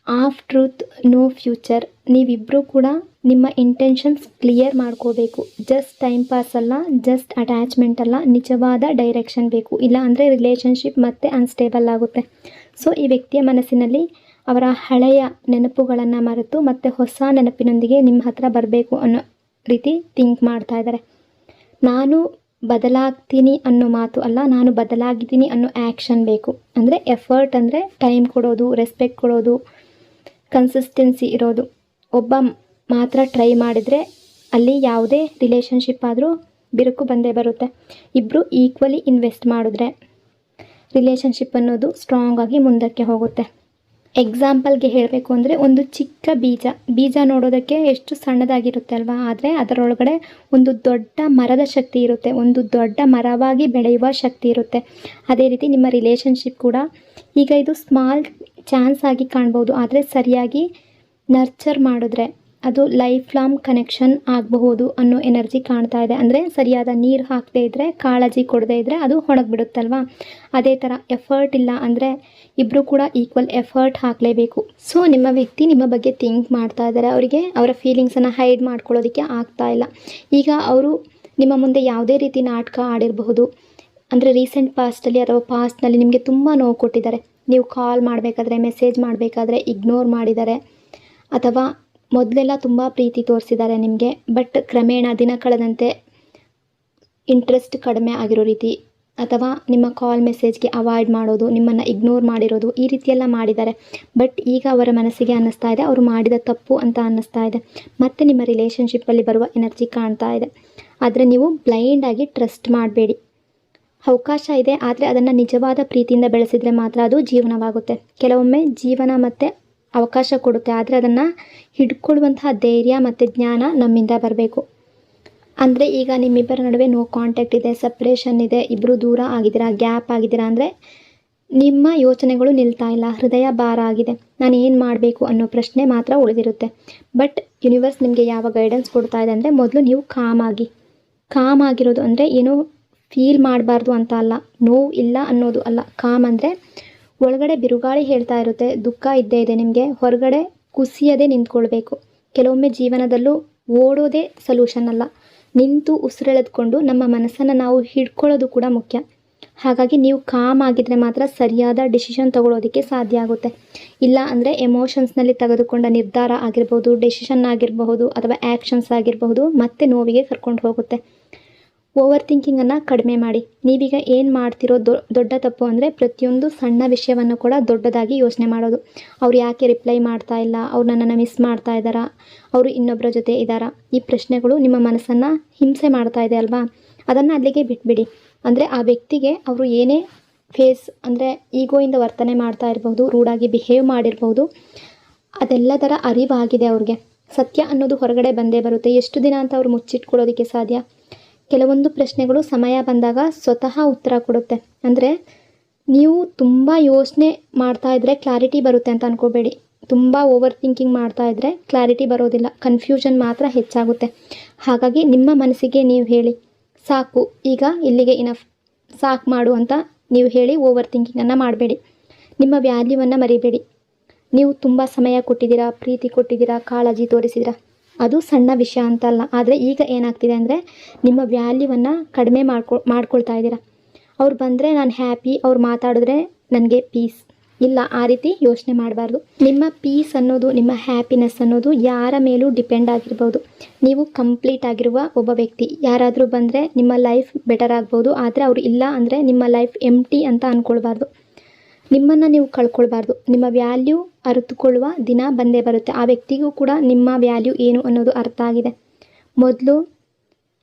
[SPEAKER 1] ಆಫ್ ಟ್ರೂತ್ ನೋ ಫ್ಯೂಚರ್. ನೀವಿಬ್ಬರೂ ಕೂಡ ನಿಮ್ಮ ಇಂಟೆನ್ಷನ್ಸ್ ಕ್ಲಿಯರ್ ಮಾಡ್ಕೋಬೇಕು. ಜಸ್ಟ್ ಟೈಮ್ ಪಾಸ್ ಅಲ್ಲ, ಜಸ್ಟ್ ಅಟ್ಯಾಚ್ಮೆಂಟ್ ಅಲ್ಲ, ನಿಜವಾದ ಡೈರೆಕ್ಷನ್ ಬೇಕು. ಇಲ್ಲ ಅಂದರೆ ರಿಲೇಷನ್ಶಿಪ್ ಮತ್ತೆ ಅನ್ಸ್ಟೇಬಲ್ ಆಗುತ್ತೆ. ಸೊ ಈ ವ್ಯಕ್ತಿಯ ಮನಸ್ಸಿನಲ್ಲಿ ಅವರ ಹಳೆಯ ನೆನಪುಗಳನ್ನು ಮರೆತು ಮತ್ತೆ ಹೊಸ ನೆನಪಿನೊಂದಿಗೆ ನಿಮ್ಮ ಹತ್ರ ಬರಬೇಕು ಅನ್ನೋ ರೀತಿ ಥಿಂಕ್ ಮಾಡ್ತಾ ಇದ್ದಾರೆ. ನಾನು ಬದಲಾಗ್ತೀನಿ ಅನ್ನೋ ಮಾತು ಅಲ್ಲ, ನಾನು ಬದಲಾಗಿದ್ದೀನಿ ಅನ್ನೋ ಆ್ಯಕ್ಷನ್ ಬೇಕು. ಅಂದರೆ ಎಫರ್ಟ್ ಅಂದರೆ ಟೈಮ್ ಕೊಡೋದು, ರೆಸ್ಪೆಕ್ಟ್ ಕೊಡೋದು, ಕನ್ಸಿಸ್ಟೆನ್ಸಿ ಇರೋದು. ಒಬ್ಬ ಮಾತ್ರ ಟ್ರೈ ಮಾಡಿದರೆ ಅಲ್ಲಿ ಯಾವುದೇ ರಿಲೇಷನ್ಶಿಪ್ ಆದರೂ ಬಿರುಕು ಬಂದೇ ಬರುತ್ತೆ. ಇಬ್ಬರು ಈಕ್ವಲಿ ಇನ್ವೆಸ್ಟ್ ಮಾಡಿದ್ರೆ ರಿಲೇಷನ್ಶಿಪ್ ಅನ್ನೋದು ಸ್ಟ್ರಾಂಗ್ ಆಗಿ ಮುಂದಕ್ಕೆ ಹೋಗುತ್ತೆ. ಎಕ್ಸಾಂಪಲ್ಗೆ ಹೇಳಬೇಕು ಅಂದರೆ ಒಂದು ಚಿಕ್ಕ ಬೀಜ ನೋಡೋದಕ್ಕೆ ಎಷ್ಟು ಸಣ್ಣದಾಗಿರುತ್ತೆ ಅಲ್ವಾ, ಆದರೆ ಅದರೊಳಗಡೆ ಒಂದು ದೊಡ್ಡ ಮರದ ಶಕ್ತಿ ಇರುತ್ತೆ, ಒಂದು ದೊಡ್ಡ ಮರವಾಗಿ ಬೆಳೆಯುವ ಶಕ್ತಿ ಇರುತ್ತೆ. ಅದೇ ರೀತಿ ನಿಮ್ಮ ರಿಲೇಷನ್ಶಿಪ್ ಕೂಡ ಈಗ ಇದು ಸ್ಮಾಲ್ ಚಾನ್ಸ್ ಆಗಿ ಕಾಣ್ಬೋದು, ಆದರೆ ಸರಿಯಾಗಿ ನರ್ಚರ್ ಮಾಡಿದ್ರೆ ಅದು ಲೈಫ್ ಲಾಂಗ್ ಕನೆಕ್ಷನ್ ಆಗಬಹುದು ಅನ್ನೋ ಎನರ್ಜಿ ಕಾಣ್ತಾ ಇದೆ. ಅಂದರೆ ಸರಿಯಾದ ನೀರು ಹಾಕದೇ ಇದ್ದರೆ, ಕಾಳಜಿ ಕೊಡದೇ ಇದ್ದರೆ ಅದು ಹೊಣಗಿಬಿಡುತ್ತಲ್ವ. ಅದೇ ಥರ ಎಫರ್ಟ್ ಇಲ್ಲ ಅಂದರೆ ಇಬ್ಬರು ಕೂಡ ಈಕ್ವಲ್ ಎಫರ್ಟ್ ಹಾಕಲೇಬೇಕು. ಸೊ ನಿಮ್ಮ ವ್ಯಕ್ತಿ ನಿಮ್ಮ ಬಗ್ಗೆ ಥಿಂಕ್ ಮಾಡ್ತಾ ಇದ್ದಾರೆ. ಅವರಿಗೆ ಅವರ ಫೀಲಿಂಗ್ಸನ್ನು ಹೈಡ್ ಮಾಡ್ಕೊಳ್ಳೋದಕ್ಕೆ ಆಗ್ತಾ ಇಲ್ಲ. ಈಗ ಅವರು ನಿಮ್ಮ ಮುಂದೆ ಯಾವುದೇ ರೀತಿ ನಾಟಕ ಆಡಿರಬಹುದು. ಅಂದರೆ ರೀಸೆಂಟ್ ಪಾಸ್ಟಲ್ಲಿ ಅಥವಾ ಪಾಸ್ಟ್ನಲ್ಲಿ ನಿಮಗೆ ತುಂಬ ನೋವು ಕೊಟ್ಟಿದ್ದಾರೆ. ನೀವು ಕಾಲ್ ಮಾಡಬೇಕಾದ್ರೆ, ಮೆಸೇಜ್ ಮಾಡಬೇಕಾದ್ರೆ ಇಗ್ನೋರ್ ಮಾಡಿದ್ದಾರೆ, ಅಥವಾ ಮೊದಲೆಲ್ಲ ತುಂಬ ಪ್ರೀತಿ ತೋರಿಸಿದ್ದಾರೆ ನಿಮಗೆ. ಬಟ್ ಕ್ರಮೇಣ ದಿನ ಕಳೆದಂತೆ ಇಂಟ್ರೆಸ್ಟ್ ಕಡಿಮೆ ಆಗಿರೋ ರೀತಿ, ಅಥವಾ ನಿಮ್ಮ ಕಾಲ್ ಮೆಸೇಜ್ಗೆ ಅವಾಯ್ಡ್ ಮಾಡೋದು, ನಿಮ್ಮನ್ನು ಇಗ್ನೋರ್ ಮಾಡಿರೋದು, ಈ ರೀತಿಯೆಲ್ಲ ಮಾಡಿದ್ದಾರೆ. ಬಟ್ ಈಗ ಅವರ ಮನಸ್ಸಿಗೆ ಅನ್ನಿಸ್ತಾ ಇದೆ ಅವರು ಮಾಡಿದ ತಪ್ಪು ಅಂತ ಅನ್ನಿಸ್ತಾ ಇದೆ. ಮತ್ತು ನಿಮ್ಮ ರಿಲೇಷನ್ಶಿಪ್ಪಲ್ಲಿ ಬರುವ ಎನರ್ಜಿ ಕಾಣ್ತಾ ಇದೆ. ಆದರೆ ನೀವು ಬ್ಲೈಂಡಾಗಿ ಟ್ರಸ್ಟ್ ಮಾಡಬೇಡಿ. ಅವಕಾಶ ಇದೆ, ಆದರೆ ಅದನ್ನು ನಿಜವಾದ ಪ್ರೀತಿಯಿಂದ ಬೆಳೆಸಿದರೆ ಮಾತ್ರ ಅದು ಜೀವನವಾಗುತ್ತೆ. ಕೆಲವೊಮ್ಮೆ ಜೀವನ ಮತ್ತು ಅವಕಾಶ ಕೊಡುತ್ತೆ, ಆದರೆ ಅದನ್ನು ಹಿಡ್ಕೊಳ್ಳುವಂತಹ ಧೈರ್ಯ ಮತ್ತು ಜ್ಞಾನ ನಮ್ಮಿಂದ ಬರಬೇಕು. ಅಂದರೆ ಈಗ ನಿಮ್ಮಿಬ್ಬರ ನಡುವೆ ನೋ ಕಾಂಟ್ಯಾಕ್ಟ್ ಇದೆ, ಸಪ್ರೇಷನ್ ಇದೆ, ಇಬ್ಬರು ದೂರ ಆಗಿದ್ದೀರಾ, ಗ್ಯಾಪ್ ಆಗಿದ್ದೀರಾ ಅಂದರೆ ನಿಮ್ಮ ಯೋಚನೆಗಳು ನಿಲ್ತಾ ಇಲ್ಲ, ಹೃದಯ ಭಾರ ಆಗಿದೆ, ನಾನು ಏನು ಮಾಡಬೇಕು ಅನ್ನೋ ಪ್ರಶ್ನೆ ಮಾತ್ರ ಉಳಿದಿರುತ್ತೆ. ಬಟ್ ಯೂನಿವರ್ಸ್ ನಿಮಗೆ ಯಾವ ಗೈಡೆನ್ಸ್ ಕೊಡ್ತಾ ಇದೆ ಅಂದರೆ, ಮೊದಲು ನೀವು ಕಾಮ್ ಆಗಿರೋದು ಅಂದರೆ ಏನೋ ಫೀಲ್ ಮಾಡಬಾರ್ದು ಅಂತ ಅಲ್ಲ, ನೋವು ಇಲ್ಲ ಅನ್ನೋದು ಅಲ್ಲ. ಕಾಮ್ ಅಂದರೆ ಒಳಗಡೆ ಬಿರುಗಾಳಿ ಹೇಳ್ತಾ ಇರುತ್ತೆ, ದುಃಖ ಇದ್ದೇ ಇದೆ ನಿಮಗೆ, ಹೊರಗಡೆ ಕುಸಿಯದೆ ನಿಂತ್ಕೊಳ್ಬೇಕು. ಕೆಲವೊಮ್ಮೆ ಜೀವನದಲ್ಲೂ ಓಡೋದೇ ಸೊಲ್ಯೂಷನ್ ಅಲ್ಲ, ನಿಂತು ಉಸಿರೆಳೆದುಕೊಂಡು ನಮ್ಮ ಮನಸ್ಸನ್ನು ನಾವು ಹಿಡ್ಕೊಳ್ಳೋದು ಕೂಡ ಮುಖ್ಯ. ಹಾಗಾಗಿ ನೀವು ಕಾಮ್ ಆಗಿದ್ರೆ ಮಾತ್ರ ಸರಿಯಾದ ಡಿಸಿಷನ್ ತಗೊಳ್ಳೋದಕ್ಕೆ ಸಾಧ್ಯ ಆಗುತ್ತೆ. ಇಲ್ಲ ಅಂದರೆ ಎಮೋಷನ್ಸ್ನಲ್ಲಿ ತೆಗೆದುಕೊಂಡ ನಿರ್ಧಾರ ಆಗಿರ್ಬೋದು, ಡಿಸಿಷನ್ ಆಗಿರಬಹುದು, ಅಥವಾ ಆ್ಯಕ್ಷನ್ಸ್ ಆಗಿರಬಹುದು, ಮತ್ತೆ ನೋವಿಗೆ ಕರ್ಕೊಂಡು ಹೋಗುತ್ತೆ. ಓವರ್ ಥಿಂಕಿಂಗನ್ನು ಕಡಿಮೆ ಮಾಡಿ. ನೀವೀಗ ಏನು ಮಾಡ್ತಿರೋ ದೊಡ್ಡ ತಪ್ಪು ಅಂದರೆ ಪ್ರತಿಯೊಂದು ಸಣ್ಣ ವಿಷಯವನ್ನು ಕೂಡ ದೊಡ್ಡದಾಗಿ ಯೋಚನೆ ಮಾಡೋದು. ಅವ್ರು ಯಾಕೆ ರಿಪ್ಲೈ ಮಾಡ್ತಾ ಇಲ್ಲ, ಅವ್ರು ನನ್ನನ್ನು ಮಿಸ್ ಮಾಡ್ತಾ ಇದ್ದಾರಾ, ಅವರು ಇನ್ನೊಬ್ಬರ ಜೊತೆ ಇದ್ದಾರಾ, ಈ ಪ್ರಶ್ನೆಗಳು ನಿಮ್ಮ ಮನಸ್ಸನ್ನು ಹಿಂಸೆ ಮಾಡ್ತಾ ಇದೆ ಅಲ್ವಾ. ಅದನ್ನು ಅಲ್ಲಿಗೆ ಬಿಟ್ಬಿಡಿ. ಅಂದರೆ ಆ ವ್ಯಕ್ತಿಗೆ ಅವರು ಏನೇ ಫೇಸ್ ಅಂದರೆ ಈಗೋಯಿಂದ ವರ್ತನೆ ಮಾಡ್ತಾ ಇರಬಹುದು, ರೂಢಾಗಿ ಬಿಹೇವ್ ಮಾಡಿರ್ಬೋದು, ಅದೆಲ್ಲದರ ಅರಿವಾಗಿದೆ ಅವ್ರಿಗೆ. ಸತ್ಯ ಅನ್ನೋದು ಹೊರಗಡೆ ಬಂದೇ ಬರುತ್ತೆ. ಎಷ್ಟು ದಿನ ಅಂತ ಅವ್ರು ಮುಚ್ಚಿಟ್ಕೊಳ್ಳೋದಕ್ಕೆ ಸಾಧ್ಯ. ಕೆಲವೊಂದು ಪ್ರಶ್ನೆಗಳು ಸಮಯ ಬಂದಾಗ ಸ್ವತಃ ಉತ್ತರ ಕೊಡುತ್ತೆ. ಅಂದರೆ ನೀವು ತುಂಬ ಯೋಚನೆ ಮಾಡ್ತಾ ಇದ್ದರೆ ಕ್ಲಾರಿಟಿ ಬರುತ್ತೆ ಅಂತ ಅಂದ್ಕೋಬೇಡಿ. ತುಂಬ ಓವರ್ ಥಿಂಕಿಂಗ್ ಮಾಡ್ತಾ ಇದ್ದರೆ ಕ್ಲಾರಿಟಿ ಬರೋದಿಲ್ಲ, ಕನ್ಫ್ಯೂಷನ್ ಮಾತ್ರ ಹೆಚ್ಚಾಗುತ್ತೆ. ಹಾಗಾಗಿ ನಿಮ್ಮ ಮನಸ್ಸಿಗೆ ನೀವು ಹೇಳಿ, ಸಾಕು ಈಗ ಇಲ್ಲಿಗೆ ಇನಫ್, ಸಾಕು ಮಾಡು ಅಂತ ನೀವು ಹೇಳಿ ಓವರ್ ಥಿಂಕಿಂಗನ್ನು ಮಾಡಬೇಡಿ. ನಿಮ್ಮ ವ್ಯಾಲ್ಯೂವನ್ನು ಮರಿಬೇಡಿ. ನೀವು ತುಂಬ ಸಮಯ ಕೊಟ್ಟಿದ್ದೀರಾ, ಪ್ರೀತಿ ಕೊಟ್ಟಿದ್ದೀರಾ, ಕಾಳಜಿ ತೋರಿಸಿದ್ದೀರಾ, ಅದು ಸಣ್ಣ ವಿಷಯ ಅಂತಲ್ಲ. ಆದರೆ ಈಗ ಏನಾಗ್ತಿದೆ ಅಂದರೆ ನಿಮ್ಮ ವ್ಯಾಲ್ಯೂವನ್ನು ಕಡಿಮೆ ಮಾಡ್ಕೊಳ್ತಾ ಇದ್ದೀರಾ. ಅವ್ರು ಬಂದರೆ ನಾನು ಹ್ಯಾಪಿ, ಅವ್ರು ಮಾತಾಡಿದ್ರೆ ನನಗೆ ಪೀಸ್. ಇಲ್ಲ, ಆ ರೀತಿ ಯೋಚನೆ ಮಾಡಬಾರ್ದು. ನಿಮ್ಮ ಪೀಸ್ ಅನ್ನೋದು, ನಿಮ್ಮ ಹ್ಯಾಪಿನೆಸ್ ಅನ್ನೋದು ಯಾರ ಮೇಲೂ ಡಿಪೆಂಡ್ ಆಗಿರ್ಬೋದು. ನೀವು ಕಂಪ್ಲೀಟ್ ಆಗಿರುವ ಒಬ್ಬ ವ್ಯಕ್ತಿ, ಯಾರಾದರೂ ಬಂದರೆ ನಿಮ್ಮ ಲೈಫ್ ಬೆಟರ್ ಆಗ್ಬೋದು, ಆದರೆ ಅವರು ಇಲ್ಲ ಅಂದರೆ ನಿಮ್ಮ ಲೈಫ್ ಎಂಟಿ ಅಂತ ಅಂದ್ಕೊಳ್ಬಾರ್ದು. ನಿಮ್ಮನ್ನು ನೀವು ಕಳ್ಕೊಳ್ಬಾರ್ದು. ನಿಮ್ಮ ವ್ಯಾಲ್ಯೂ ಅರಿತುಕೊಳ್ಳುವ ದಿನ ಬಂದೇ ಬರುತ್ತೆ. ಆ ವ್ಯಕ್ತಿಗೂ ಕೂಡ ನಿಮ್ಮ ವ್ಯಾಲ್ಯೂ ಏನು ಅನ್ನೋದು ಅರ್ಥ ಆಗಿದೆ. ಮೊದಲು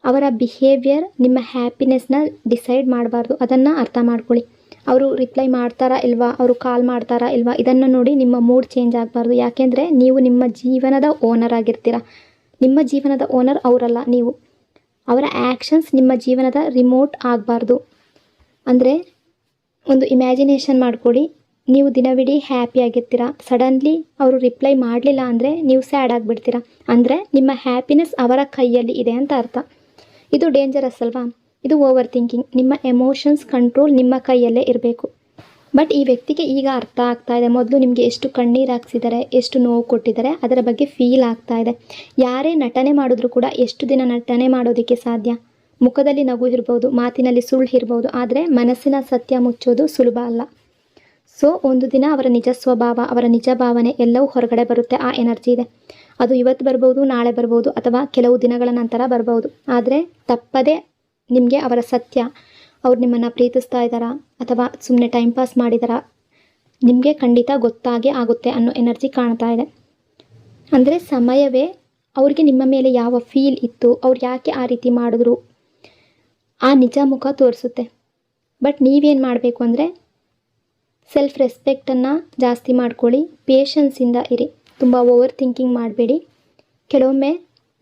[SPEAKER 1] ಅವರ ಬಿಹೇವಿಯರ್ ನಿಮ್ಮ ಹ್ಯಾಪಿನೆಸ್ನ ಡಿಸೈಡ್ ಮಾಡಬಾರ್ದು, ಅದನ್ನು ಅರ್ಥ ಮಾಡ್ಕೊಳ್ಳಿ. ಅವರು ರಿಪ್ಲೈ ಮಾಡ್ತಾರಾ ಇಲ್ವಾ, ಅವರು ಕಾಲ್ ಮಾಡ್ತಾರಾ ಇಲ್ವಾ, ಇದನ್ನು ನೋಡಿ ನಿಮ್ಮ ಮೂಡ್ ಚೇಂಜ್ ಆಗಬಾರ್ದು. ಯಾಕೆಂದರೆ ನೀವು ನಿಮ್ಮ ಜೀವನದ ಓನರ್ ಆಗಿರ್ತೀರ. ನಿಮ್ಮ ಜೀವನದ ಓನರ್ ಅವರಲ್ಲ, ನೀವು. ಅವರ ಆ್ಯಕ್ಷನ್ಸ್ ನಿಮ್ಮ ಜೀವನದ ರಿಮೋಟ್ ಆಗಬಾರ್ದು. ಅಂದರೆ ಒಂದು ಇಮ್ಯಾಜಿನೇಷನ್ ಮಾಡ್ಕೊಳ್ಳಿ, ನೀವು ದಿನವಿಡೀ ಹ್ಯಾಪಿಯಾಗಿರ್ತೀರ, ಸಡನ್ಲಿ ಅವರು ರಿಪ್ಲೈ ಮಾಡಲಿಲ್ಲ ಅಂದರೆ ನೀವು ಸ್ಯಾಡ್ ಆಗಿಬಿಡ್ತೀರ. ಅಂದರೆ ನಿಮ್ಮ ಹ್ಯಾಪಿನೆಸ್ ಅವರ ಕೈಯಲ್ಲಿ ಇದೆ ಅಂತ ಅರ್ಥ. ಇದು ಡೇಂಜರಸ್ ಅಲ್ವಾ. ಇದು ಓವರ್ ಥಿಂಕಿಂಗ್. ನಿಮ್ಮ ಎಮೋಷನ್ಸ್ ಕಂಟ್ರೋಲ್ ನಿಮ್ಮ ಕೈಯಲ್ಲೇ ಇರಬೇಕು. ಬಟ್ ಈ ವ್ಯಕ್ತಿಗೆ ಈಗ ಅರ್ಥ ಆಗ್ತಾ ಇದೆ, ಮೊದಲು ನಿಮಗೆ ಎಷ್ಟು ಕಣ್ಣೀರು ಹಾಕ್ಸಿದ್ದಾರೆ, ಎಷ್ಟು ನೋವು ಕೊಟ್ಟಿದ್ದಾರೆ, ಅದರ ಬಗ್ಗೆ ಫೀಲ್ ಆಗ್ತಾ ಇದೆ. ಯಾರೇ ನಟನೆ ಮಾಡಿದ್ರು ಕೂಡ ಎಷ್ಟು ದಿನ ನಟನೆ ಮಾಡೋದಕ್ಕೆ ಸಾಧ್ಯ? ಮುಖದಲ್ಲಿ ನಗು ಇರ್ಬೋದು, ಮಾತಿನಲ್ಲಿ ಸುಳ್ಳು ಇರ್ಬೋದು, ಆದರೆ ಮನಸ್ಸಿನ ಸತ್ಯ ಮುಚ್ಚೋದು ಸುಲಭ ಅಲ್ಲ. ಸೊ ಒಂದು ದಿನ ಅವರ ನಿಜ ಸ್ವಭಾವ, ಅವರ ನಿಜ ಭಾವನೆ ಎಲ್ಲವೂ ಹೊರಗಡೆ ಬರುತ್ತೆ. ಆ ಎನರ್ಜಿ ಇದೆ. ಅದು ಇವತ್ತು ಬರ್ಬೋದು, ನಾಳೆ ಬರ್ಬೋದು, ಅಥವಾ ಕೆಲವು ದಿನಗಳ ನಂತರ ಬರ್ಬೋದು. ಆದರೆ ತಪ್ಪದೇ ನಿಮಗೆ ಅವರ ಸತ್ಯ, ಅವ್ರು ನಿಮ್ಮನ್ನು ಪ್ರೀತಿಸ್ತಾ ಇದ್ದಾರಾ ಅಥವಾ ಸುಮ್ಮನೆ ಟೈಮ್ ಪಾಸ್ ಮಾಡಿದಾರಾ, ನಿಮಗೆ ಖಂಡಿತ ಗೊತ್ತಾಗೇ ಆಗುತ್ತೆ ಅನ್ನೋ ಎನರ್ಜಿ ಕಾಣ್ತಾ ಇದೆ. ಅಂದರೆ ಸಮಯವೇ ಅವ್ರಿಗೆ ನಿಮ್ಮ ಮೇಲೆ ಯಾವ ಫೀಲ್ ಇತ್ತು, ಅವ್ರು ಯಾಕೆ ಆ ರೀತಿ ಮಾಡಿದ್ರು, ಆ ನಿಜ ಮುಖ ತೋರಿಸುತ್ತೆ. ಬಟ್ ನೀವೇನು ಮಾಡಬೇಕು ಅಂದರೆ ಸೆಲ್ಫ್ ರೆಸ್ಪೆಕ್ಟನ್ನು ಜಾಸ್ತಿ ಮಾಡ್ಕೊಳ್ಳಿ, ಪೇಷನ್ಸಿಂದ ಇರಿ, ತುಂಬ ಓವರ್ ಥಿಂಕಿಂಗ್ ಮಾಡಬೇಡಿ. ಕೆಲವೊಮ್ಮೆ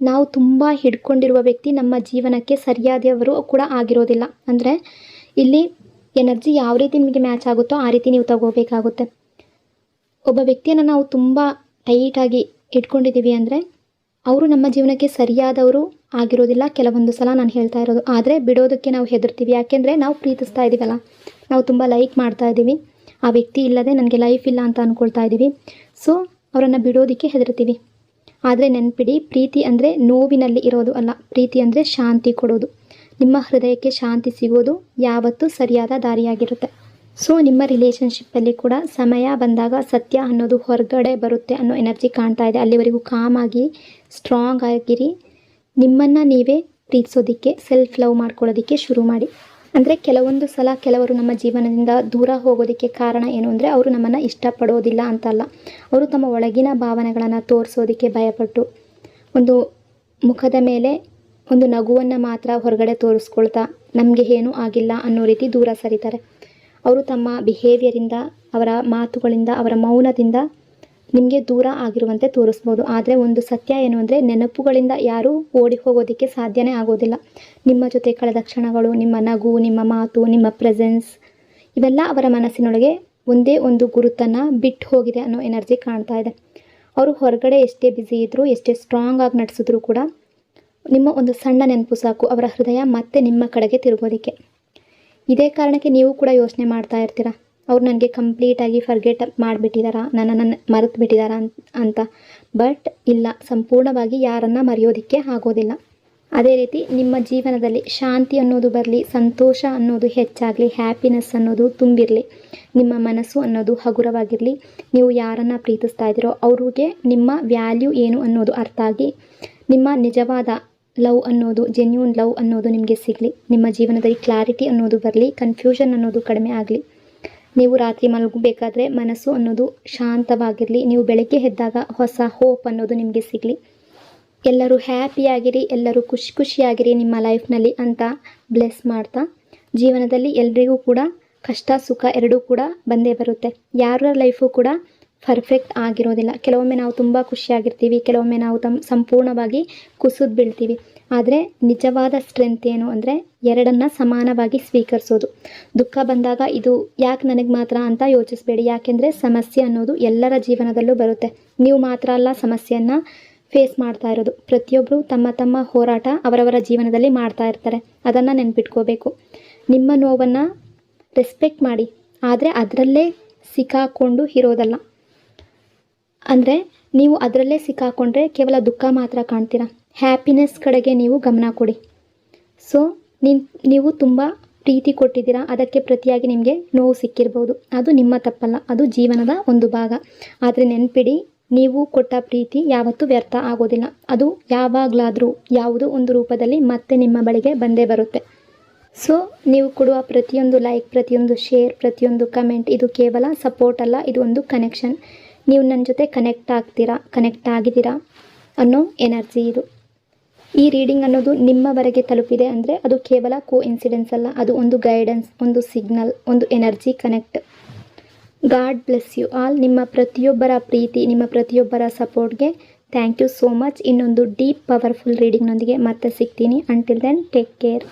[SPEAKER 1] ನಾವು ತುಂಬ ಹಿಡ್ಕೊಂಡಿರುವ ವ್ಯಕ್ತಿ ನಮ್ಮ ಜೀವನಕ್ಕೆ ಸರಿಯಾದವರು ಕೂಡ ಆಗಿರೋದಿಲ್ಲ. ಅಂದರೆ ಇಲ್ಲಿ ಎನರ್ಜಿ ಯಾವ ರೀತಿ ನಿಮಗೆ ಮ್ಯಾಚ್ ಆಗುತ್ತೋ ಆ ರೀತಿ ನೀವು ತಗೋಬೇಕಾಗುತ್ತೆ. ಒಬ್ಬ ವ್ಯಕ್ತಿಯನ್ನು ನಾವು ತುಂಬ ಟೈಟಾಗಿ ಇಟ್ಕೊಂಡಿದ್ದೀವಿ ಅಂದರೆ ಅವರು ನಮ್ಮ ಜೀವನಕ್ಕೆ ಸರಿಯಾದವರು ಆಗಿರೋದಿಲ್ಲ ಕೆಲವೊಂದು ಸಲ, ನಾನು ಹೇಳ್ತಾ ಇರೋದು. ಆದರೆ ಬಿಡೋದಕ್ಕೆ ನಾವು ಹೆದರ್ತೀವಿ, ಯಾಕೆಂದರೆ ನಾವು ಪ್ರೀತಿಸ್ತಾ ಇದ್ದೀವಲ್ಲ, ನಾವು ತುಂಬ ಲೈಕ್ ಮಾಡ್ತಾ ಇದ್ದೀವಿ, ಆ ವ್ಯಕ್ತಿ ಇಲ್ಲದೆ ನನಗೆ ಲೈಫ್ ಇಲ್ಲ ಅಂತ ಅಂದ್ಕೊಳ್ತಾ ಇದ್ದೀವಿ. ಸೊ ಅವರನ್ನು ಬಿಡೋದಕ್ಕೆ ಹೆದರ್ತೀವಿ. ಆದರೆ ನೆನಪಿಡಿ, ಪ್ರೀತಿ ಅಂದರೆ ನೋವಿನಲ್ಲಿ ಇರೋದು ಅಲ್ಲ, ಪ್ರೀತಿ ಅಂದರೆ ಶಾಂತಿ ಕೊಡೋದು. ನಿಮ್ಮ ಹೃದಯಕ್ಕೆ ಶಾಂತಿ ಸಿಗೋದು ಯಾವತ್ತೂ ಸರಿಯಾದ ದಾರಿಯಾಗಿರುತ್ತೆ. ಸೊ ನಿಮ್ಮ ರಿಲೇಷನ್ಶಿಪ್ಪಲ್ಲಿ ಕೂಡ ಸಮಯ ಬಂದಾಗ ಸತ್ಯ ಅನ್ನೋದು ಹೊರಗಡೆ ಬರುತ್ತೆ ಅನ್ನೋ ಎನರ್ಜಿ ಕಾಣ್ತಾ ಇದೆ. ಅಲ್ಲಿವರೆಗೂ ಕಾಮಾಗಿ ಸ್ಟ್ರಾಂಗ್ ಆಗಿರಿ. ನಿಮ್ಮನ್ನು ನೀವೇ ಪ್ರೀತಿಸೋದಕ್ಕೆ, ಸೆಲ್ಫ್ ಲವ್ ಮಾಡ್ಕೊಳ್ಳೋದಕ್ಕೆ ಶುರು ಮಾಡಿ. ಅಂದರೆ ಕೆಲವೊಂದು ಸಲ ಕೆಲವರು ನಮ್ಮ ಜೀವನದಿಂದ ದೂರ ಹೋಗೋದಕ್ಕೆ ಕಾರಣ ಏನು ಅಂದರೆ ಅವರು ನಮ್ಮನ್ನು ಇಷ್ಟಪಡೋದಿಲ್ಲ ಅಂತಲ್ಲ, ಅವರು ತಮ್ಮ ಒಳಗಿನ ಭಾವನೆಗಳನ್ನು ತೋರಿಸೋದಕ್ಕೆ ಭಯಪಟ್ಟು ಒಂದು ಮುಖದ ಮೇಲೆ ಒಂದು ನಗುವನ್ನು ಮಾತ್ರ ಹೊರಗಡೆ ತೋರಿಸ್ಕೊಳ್ತಾ ನಮಗೆ ಏನೂ ಆಗಿಲ್ಲ ಅನ್ನೋ ರೀತಿ ದೂರ ಸರಿತಾರೆ. ಅವರು ತಮ್ಮ ಬಿಹೇವಿಯರಿಂದ, ಅವರ ಮಾತುಗಳಿಂದ, ಅವರ ಮೌನದಿಂದ ನಿಮಗೆ ದೂರ ಆಗಿರುವಂತೆ ತೋರಿಸ್ಬೋದು. ಆದರೆ ಒಂದು ಸತ್ಯ ಏನು ಅಂದರೆ ನೆನಪುಗಳಿಂದ ಯಾರೂ ಓಡಿ ಹೋಗೋದಕ್ಕೆ ಸಾಧ್ಯನೇ ಆಗೋದಿಲ್ಲ. ನಿಮ್ಮ ಜೊತೆ ಕಳೆದ ಕ್ಷಣಗಳು, ನಿಮ್ಮ ನಗು, ನಿಮ್ಮ ಮಾತು, ನಿಮ್ಮ ಪ್ರೆಸೆನ್ಸ್ ಇವೆಲ್ಲ ಅವರ ಮನಸ್ಸಿನೊಳಗೆ ಒಂದೇ ಒಂದು ಗುರುತನ್ನು ಬಿಟ್ಟು ಹೋಗಿದೆ ಅನ್ನೋ ಎನರ್ಜಿ ಕಾಣ್ತಾ ಇದೆ. ಅವರು ಹೊರಗಡೆ ಎಷ್ಟೇ ಬ್ಯುಸಿ ಇದ್ದರೂ, ಎಷ್ಟೇ ಸ್ಟ್ರಾಂಗ್ ಆಗಿ ನಡೆಸಿದ್ರೂ ಕೂಡ ನಿಮ್ಮ ಒಂದು ಸಣ್ಣ ನೆನಪು ಸಾಕು ಅವರ ಹೃದಯ ಮತ್ತೆ ನಿಮ್ಮ ಕಡೆಗೆ ತಿರುಗೋದಕ್ಕೆ. ಇದೇ ಕಾರಣಕ್ಕೆ ನೀವು ಕೂಡ ಯೋಚನೆ ಮಾಡ್ತಾ ಇರ್ತೀರ, ಅವ್ರು ನನಗೆ ಕಂಪ್ಲೀಟಾಗಿ ಫರ್ಗೆಟ್ ಮಾಡಿಬಿಟ್ಟಿದ್ದಾರಾ, ನನ್ನನ್ನು ಮರೆತು ಬಿಟ್ಟಿದ್ದಾರಾ ಅಂತ. ಬಟ್ ಇಲ್ಲ, ಸಂಪೂರ್ಣವಾಗಿ ಯಾರನ್ನು ಮರೆಯೋದಕ್ಕೆ ಆಗೋದಿಲ್ಲ. ಅದೇ ರೀತಿ ನಿಮ್ಮ ಜೀವನದಲ್ಲಿ ಶಾಂತಿ ಅನ್ನೋದು ಬರಲಿ, ಸಂತೋಷ ಅನ್ನೋದು ಹೆಚ್ಚಾಗಲಿ, ಹ್ಯಾಪಿನೆಸ್ ಅನ್ನೋದು ತುಂಬಿರಲಿ, ನಿಮ್ಮ ಮನಸ್ಸು ಅನ್ನೋದು ಹಗುರವಾಗಿರಲಿ. ನೀವು ಯಾರನ್ನು ಪ್ರೀತಿಸ್ತಾ ಇದ್ದೀರೋ ಅವ್ರಿಗೆ ನಿಮ್ಮ ವ್ಯಾಲ್ಯೂ ಏನು ಅನ್ನೋದು ಅರ್ಥ ಆಗಿ, ನಿಮ್ಮ ನಿಜವಾದ ಲವ್ ಅನ್ನೋದು, ಜೆನ್ಯೂನ್ ಲವ್ ಅನ್ನೋದು ನಿಮಗೆ ಸಿಗಲಿ. ನಿಮ್ಮ ಜೀವನದಲ್ಲಿ ಕ್ಲಾರಿಟಿ ಅನ್ನೋದು ಬರಲಿ, ಕನ್ಫ್ಯೂಷನ್ ಅನ್ನೋದು ಕಡಿಮೆ ಆಗಲಿ. ನೀವು ರಾತ್ರಿ ಮಲಗಬೇಕಾದ್ರೆ ಮನಸ್ಸು ಅನ್ನೋದು ಶಾಂತವಾಗಿರಲಿ. ನೀವು ಬೆಳಗ್ಗೆ ಎದ್ದಾಗ ಹೊಸ ಹೋಪ್ ಅನ್ನೋದು ನಿಮಗೆ ಸಿಗಲಿ. ಎಲ್ಲರೂ ಹ್ಯಾಪಿಯಾಗಿರಿ, ಎಲ್ಲರೂ ಖುಷಿಯಾಗಿರಿ ನಿಮ್ಮ ಲೈಫ್ನಲ್ಲಿ ಅಂತ ಬ್ಲೆಸ್ ಮಾಡ್ತಾ, ಜೀವನದಲ್ಲಿ ಎಲ್ರಿಗೂ ಕೂಡ ಕಷ್ಟ ಸುಖ ಎರಡೂ ಕೂಡ ಬಂದೇ ಬರುತ್ತೆ. ಯಾರ ಲೈಫು ಕೂಡ ಪರ್ಫೆಕ್ಟ್ ಆಗಿರೋದಿಲ್ಲ. ಕೆಲವೊಮ್ಮೆ ನಾವು ತುಂಬ ಖುಷಿಯಾಗಿರ್ತೀವಿ, ಕೆಲವೊಮ್ಮೆ ನಾವು ಸಂಪೂರ್ಣವಾಗಿ ಕುಸಿದು ಬೀಳ್ತೀವಿ. ಆದರೆ ನಿಜವಾದ ಸ್ಟ್ರೆಂತ್ ಏನು ಅಂದರೆ ಎರಡನ್ನು ಸಮಾನವಾಗಿ ಸ್ವೀಕರಿಸೋದು. ದುಃಖ ಬಂದಾಗ ಇದು ಯಾಕೆ ನನಗೆ ಮಾತ್ರ ಅಂತ ಯೋಚಿಸಬೇಡಿ, ಯಾಕೆಂದರೆ ಸಮಸ್ಯೆ ಅನ್ನೋದು ಎಲ್ಲರ ಜೀವನದಲ್ಲೂ ಬರುತ್ತೆ. ನೀವು ಮಾತ್ರ ಅಲ್ಲ ಸಮಸ್ಯೆಯನ್ನು ಫೇಸ್ ಮಾಡ್ತಾ ಇರೋದು. ಪ್ರತಿಯೊಬ್ಬರು ತಮ್ಮ ತಮ್ಮ ಹೋರಾಟ ಅವರವರ ಜೀವನದಲ್ಲಿ ಮಾಡ್ತಾ ಇರ್ತಾರೆ. ಅದನ್ನು ನೆನ್ಪಿಟ್ಕೋಬೇಕು. ನಿಮ್ಮ ನೋವನ್ನು ರೆಸ್ಪೆಕ್ಟ್ ಮಾಡಿ, ಆದರೆ ಅದರಲ್ಲೇ ಸಿಕ್ಕಾಕೊಂಡು ಇರೋದಲ್ಲ. ಅಂದರೆ ನೀವು ಅದರಲ್ಲೇ ಸಿಕ್ಕಾಕೊಂಡ್ರೆ ಕೇವಲ ದುಃಖ ಮಾತ್ರ ಕಾಣ್ತೀರಾ. ಹ್ಯಾಪಿನೆಸ್ ಕಡೆಗೆ ನೀವು ಗಮನ ಕೊಡಿ. ಸೊ ನೀವು ತುಂಬ ಪ್ರೀತಿ ಕೊಟ್ಟಿದ್ದೀರಾ, ಅದಕ್ಕೆ ಪ್ರತಿಯಾಗಿ ನಿಮಗೆ ನೋವು ಸಿಕ್ಕಿರ್ಬೋದು. ಅದು ನಿಮ್ಮ ತಪ್ಪಲ್ಲ, ಅದು ಜೀವನದ ಒಂದು ಭಾಗ. ಆದರೆ ನೆನಪಿಡಿ, ನೀವು ಕೊಟ್ಟ ಪ್ರೀತಿ ಯಾವತ್ತೂ ವ್ಯರ್ಥ ಆಗೋದಿಲ್ಲ. ಅದು ಯಾವಾಗಲಾದರೂ ಯಾವುದೋ ಒಂದು ರೂಪದಲ್ಲಿ ಮತ್ತೆ ನಿಮ್ಮ ಬಳಿಗೆ ಬಂದೇ ಬರುತ್ತೆ. ಸೊ ನೀವು ಕೊಡುವ ಪ್ರತಿಯೊಂದು ಲೈಕ್, ಪ್ರತಿಯೊಂದು ಶೇರ್, ಪ್ರತಿಯೊಂದು ಕಮೆಂಟ್ ಇದು ಕೇವಲ ಸಪೋರ್ಟ್ ಅಲ್ಲ, ಇದು ಒಂದು ಕನೆಕ್ಷನ್. ನೀವು ನನ್ನ ಜೊತೆ ಕನೆಕ್ಟ್ ಆಗಿದ್ದೀರಾ ಅನ್ನೋ ಎನರ್ಜಿ ಇದು. ಈ ರೀಡಿಂಗ್ ಅನ್ನೋದು ನಿಮ್ಮವರೆಗೆ ತಲುಪಿದೆ ಅಂದರೆ ಅದು ಕೇವಲ ಇನ್ಸಿಡೆನ್ಸ್ ಅಲ್ಲ, ಅದು ಒಂದು ಗೈಡೆನ್ಸ್, ಒಂದು ಸಿಗ್ನಲ್, ಒಂದು energy connect. God bless you all. ನಿಮ್ಮ ಪ್ರತಿಯೊಬ್ಬರ ಪ್ರೀತಿ, ನಿಮ್ಮ ಪ್ರತಿಯೊಬ್ಬರ ಸಪೋರ್ಟ್ಗೆ ಥ್ಯಾಂಕ್ ಯು ಸೋ ಮಚ್. ಇನ್ನೊಂದು ಡೀಪ್ ಪವರ್ಫುಲ್ ರೀಡಿಂಗ್ನೊಂದಿಗೆ ಮತ್ತೆ ಸಿಗ್ತೀನಿ. Until then take care.